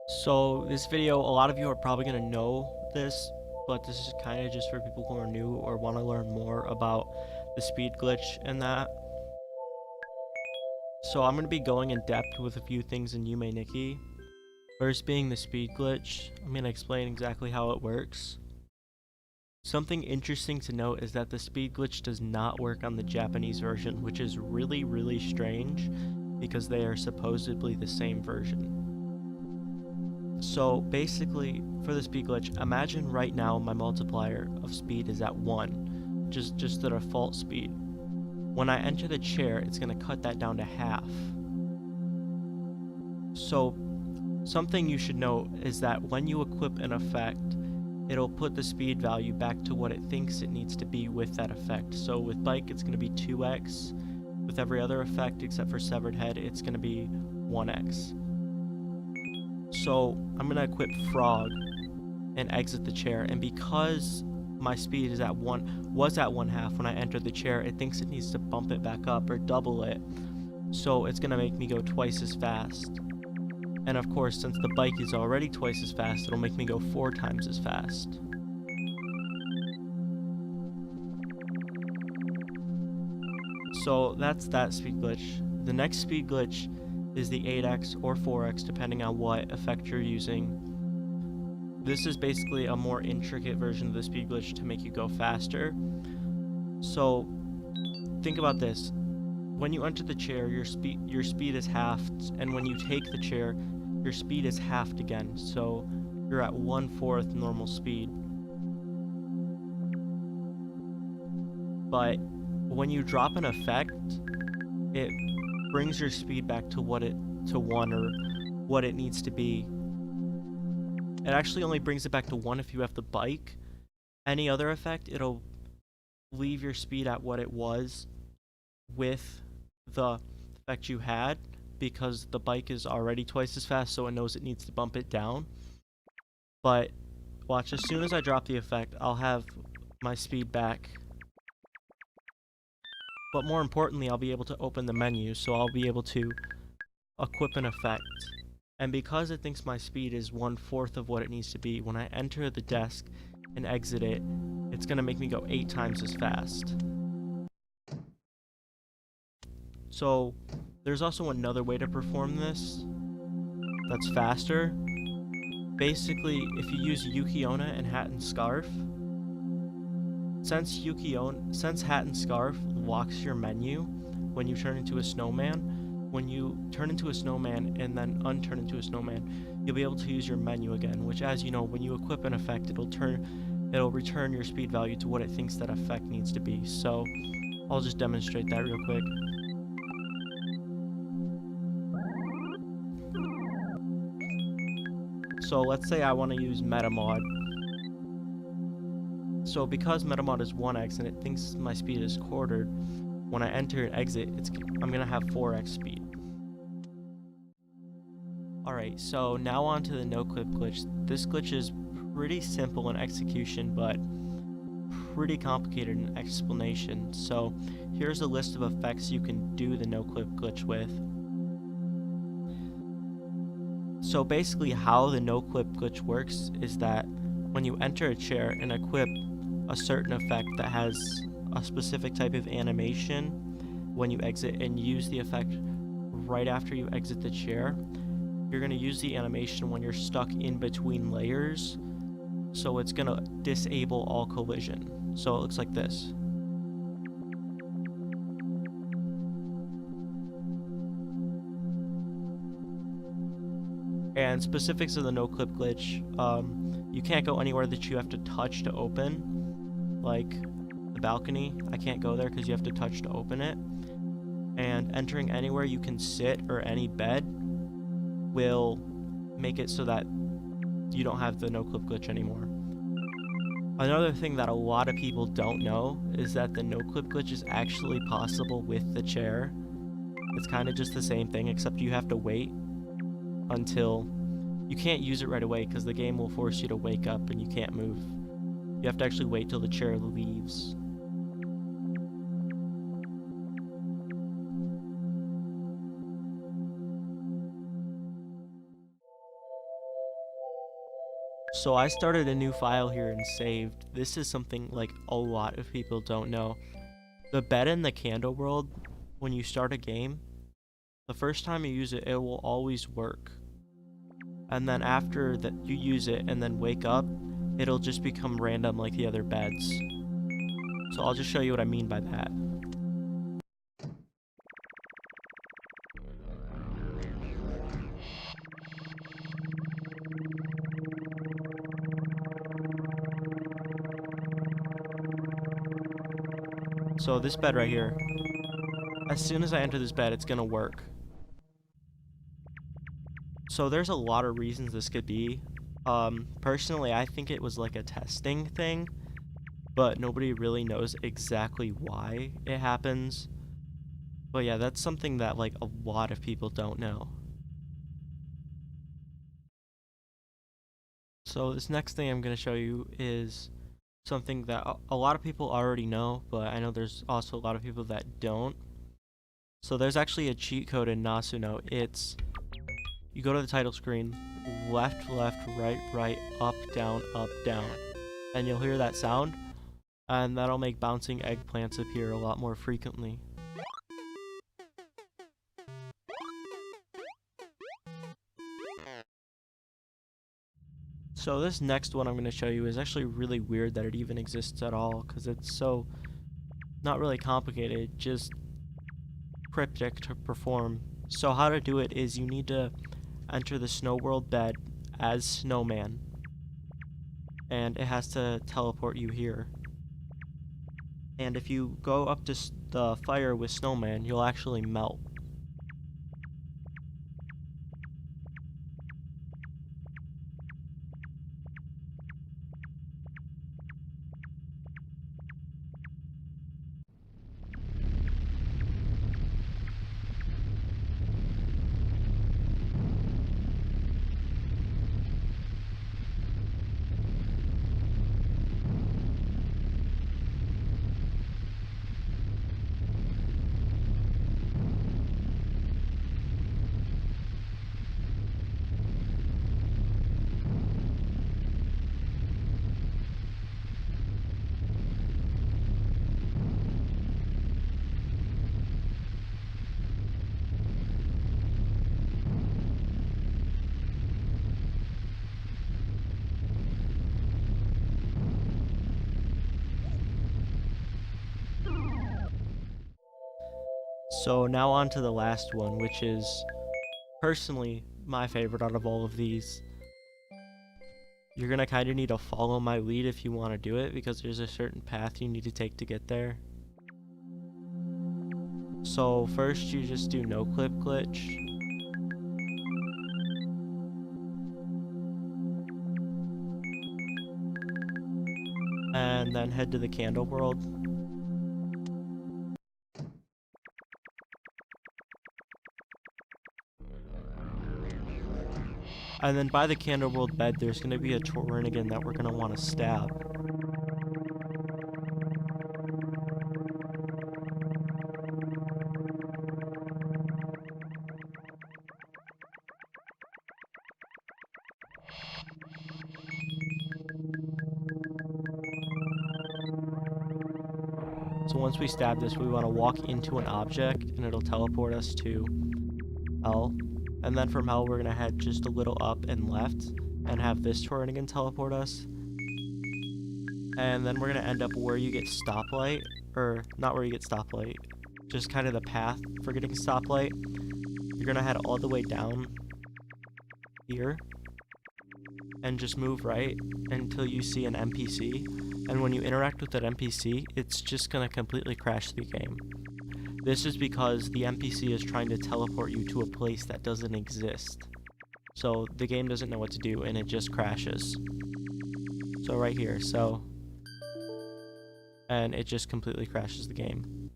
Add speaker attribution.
Speaker 1: So this video, a lot of you are probably going to know this, but this is kind of just for people who are new or want to learn more about the speed glitch and that. So I'm going to be going in depth with a few things in Yume Nikki. First being the speed glitch. I'm going to explain exactly how it works. Something interesting to note is that the speed glitch does not work on the Japanese version, which is really strange because they are supposedly the same version. So basically, for the speed glitch, imagine right now my multiplier of speed is at 1, just the default speed. When I enter the chair, it's going to cut that down to half. So something you should note is that when you equip an effect, it'll put the speed value back to what it thinks it needs to be with that effect. So with Bike, it's going to be 2x. With every other effect except for Severed Head, it's going to be 1x. So I'm going to equip Frog and exit the chair, and because my speed is was at 1/2 when I entered the chair, it thinks it needs to bump it back up or double it. So it's going to make me go twice as fast. And of course, since the bike is already twice as fast, it'll make me go 4 times as fast. So that's that speed glitch. The next speed glitch is the 8x or 4x depending on what effect you're using. This is basically a more intricate version of the speed glitch to make you go faster. So think about this. When you enter the chair, your speed is halved, and when you take the chair, your speed is halved again. So you're at 1/4 normal speed. But when you drop an effect, it brings your speed back to 1 or what it needs to be. It actually only brings it back to 1 if you have the bike. Any other effect, it'll leave your speed at what it was with the effect you had, because the bike is already twice as fast, so it knows it needs to bump it down. But watch, as soon as I drop the effect, I'll have my speed back. But more importantly, I'll be able to open the menu, so I'll be able to equip an effect. And because it thinks my speed is 1/4 of what it needs to be, when I enter the desk and exit it, it's going to make me go 8 times as fast. So there's also another way to perform this that's faster. Basically, if you use Yukiona and Hat and Scarf, since Hat and Scarf locks your menu when you turn into a snowman, when you turn into a snowman and then unturn into a snowman, you'll be able to use your menu again, which, as you know, when you equip an effect, it'll return your speed value to what it thinks that effect needs to be. So I'll just demonstrate that real quick. So let's say I want to use Metamod. So because Metamod is 1x and it thinks my speed is quartered, when I enter and exit, I'm going to have 4x speed. Alright, so now on to the Noclip glitch. This glitch is pretty simple in execution, but pretty complicated in explanation. So here's a list of effects you can do the Noclip glitch with. So basically how the Noclip glitch works is that when you enter a chair and equip a certain effect that has a specific type of animation when you exit, and use the effect right after you exit the chair, you're going to use the animation when you're stuck in between layers, so it's going to disable all collision. So it looks like this. And specifics of the Noclip glitch, you can't go anywhere that you have to touch to open, like the balcony. I can't go there because you have to touch to open it. And entering anywhere you can sit or any bed will make it so that you don't have the Noclip glitch anymore. Another thing that a lot of people don't know is that the Noclip glitch is actually possible with the chair. It's kind of just the same thing, except you have to wait until you can't use it right away because the game will force you to wake up and you can't move. You have to actually wait till the chair leaves. So I started a new file here and saved. This is something like a lot of people don't know. The bed in the candle world, when you start a game, the first time you use it, it will always work. And then after that you use it and then wake up, it'll just become random like the other beds. So I'll just show you what I mean by that. So this bed right here, as soon as I enter this bed, it's gonna work. So there's a lot of reasons this could be. Personally, I think it was like a testing thing, but nobody really knows exactly why it happens. But yeah, that's something that like a lot of people don't know. So this next thing I'm going to show you is something that a lot of people already know, but I know there's also a lot of people that don't. So there's actually a cheat code in Nasuno. It's, you go to the title screen, left, left, right, right, up, down, and you'll hear that sound, and that'll make bouncing eggplants appear a lot more frequently. So this next one I'm going to show you is actually really weird that it even exists at all, because it's so not really complicated, just cryptic to perform. So how to do it is you need to enter the snow world bed as Snowman, and it has to teleport you here. And if you go up to the fire with Snowman, you'll actually melt. So now on to the last one, which is personally my favorite out of all of these. You're gonna kind of need to follow my lead if you want to do it, because there's a certain path you need to take to get there. So first you just do Noclip glitch. And then head to the candle world. And then by the candle world bed, there's going to be a Tornigan that we're going to want to stab. So once we stab this, we want to walk into an object, and it'll teleport us to Hell. And then from Hell, we're going to head just a little up and left, and have this Tornigan teleport us. And then we're going to end up where you get stoplight, or not where you get stoplight, just kind of the path for getting stoplight. You're going to head all the way down here, and just move right until you see an NPC. And when you interact with that NPC, it's just going to completely crash the game. This is because the NPC is trying to teleport you to a place that doesn't exist. So the game doesn't know what to do, and it just crashes. So right here, and it just completely crashes the game.